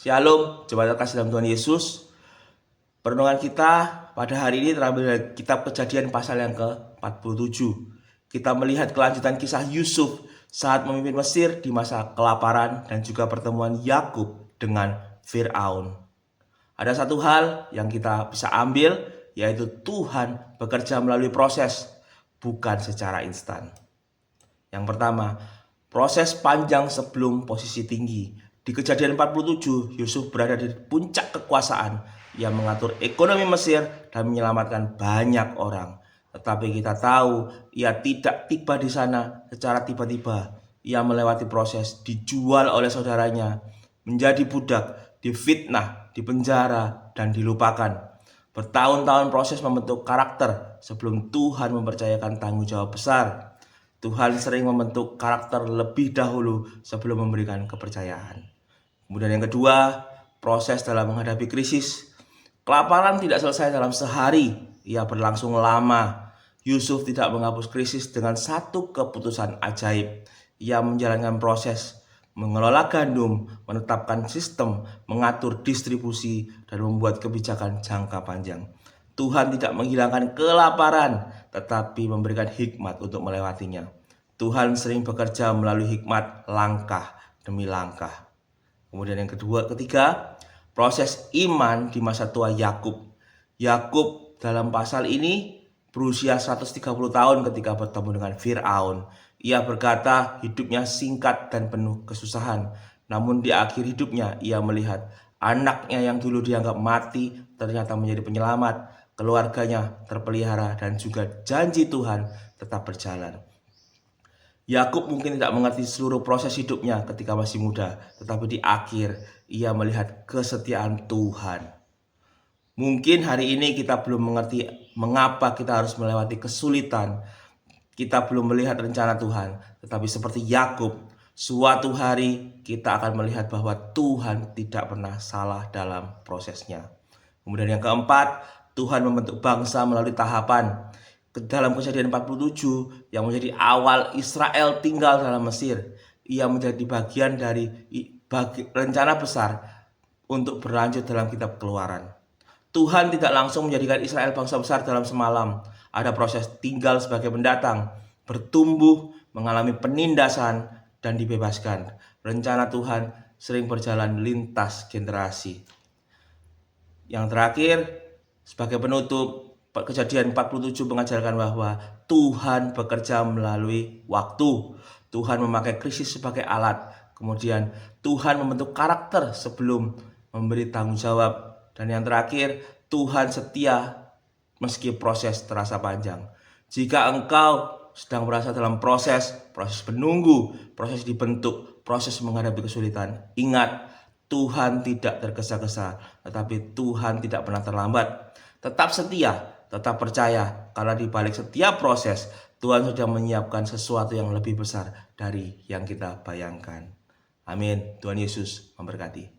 Shalom, jemaat terkasih dalam Tuhan Yesus. Perenungan kita pada hari ini terambil dari kitab Kejadian pasal yang ke-47. Kita melihat kelanjutan kisah Yusuf saat memimpin Mesir di masa kelaparan dan juga pertemuan Yakub dengan Firaun. Ada satu hal yang kita bisa ambil, yaitu Tuhan bekerja melalui proses, bukan secara instan. Yang pertama, proses panjang sebelum posisi tinggi. Di Kejadian 47, Yusuf berada di puncak kekuasaan. Ia mengatur ekonomi Mesir dan menyelamatkan banyak orang. Tetapi kita tahu, ia tidak tiba di sana secara tiba-tiba. Ia melewati proses, dijual oleh saudaranya, menjadi budak, difitnah, dipenjara, dan dilupakan. Bertahun-tahun proses membentuk karakter sebelum Tuhan mempercayakan tanggung jawab besar. Tuhan sering membentuk karakter lebih dahulu sebelum memberikan kepercayaan. Kemudian yang kedua, proses dalam menghadapi krisis. Kelaparan tidak selesai dalam sehari, ia berlangsung lama. Yusuf tidak menghapus krisis dengan satu keputusan ajaib. Ia menjalankan proses, mengelola gandum, menetapkan sistem, mengatur distribusi, dan membuat kebijakan jangka panjang. Tuhan tidak menghilangkan kelaparan, tetapi memberikan hikmat untuk melewatinya. Tuhan sering bekerja melalui hikmat langkah demi langkah. Kemudian yang ketiga, proses iman di masa tua Yakub. Yakub dalam pasal ini berusia 130 tahun ketika bertemu dengan Firaun. Ia berkata hidupnya singkat dan penuh kesusahan. Namun di akhir hidupnya ia melihat anaknya yang dulu dianggap mati ternyata menjadi penyelamat. Keluarganya terpelihara dan juga janji Tuhan tetap berjalan. Yakub mungkin tidak mengerti seluruh proses hidupnya ketika masih muda, tetapi di akhir ia melihat kesetiaan Tuhan. Mungkin hari ini kita belum mengerti mengapa kita harus melewati kesulitan. Kita belum melihat rencana Tuhan, tetapi seperti Yakub, suatu hari kita akan melihat bahwa Tuhan tidak pernah salah dalam prosesnya. Kemudian yang keempat, Tuhan membentuk bangsa melalui tahapan. Dalam Kejadian 47 yang menjadi awal Israel tinggal dalam Mesir, ia menjadi bagian dari rencana besar untuk berlanjut dalam kitab Keluaran. Tuhan tidak langsung menjadikan Israel bangsa besar dalam semalam. Ada proses tinggal sebagai pendatang, bertumbuh, mengalami penindasan, dan dibebaskan. Rencana Tuhan sering berjalan lintas generasi. Yang terakhir, sebagai penutup, Kejadian 47 mengajarkan bahwa Tuhan bekerja melalui waktu. Tuhan memakai krisis sebagai alat. Kemudian Tuhan membentuk karakter sebelum memberi tanggung jawab. Dan yang terakhir, Tuhan setia meski proses terasa panjang. Jika engkau sedang berada dalam proses menunggu, proses dibentuk, proses menghadapi kesulitan, ingat, Tuhan tidak tergesa-gesa, tetapi Tuhan tidak pernah terlambat. Tetap setia, tetap percaya, karena di balik setiap proses, Tuhan sudah menyiapkan sesuatu yang lebih besar dari yang kita bayangkan. Amin. Tuhan Yesus memberkati.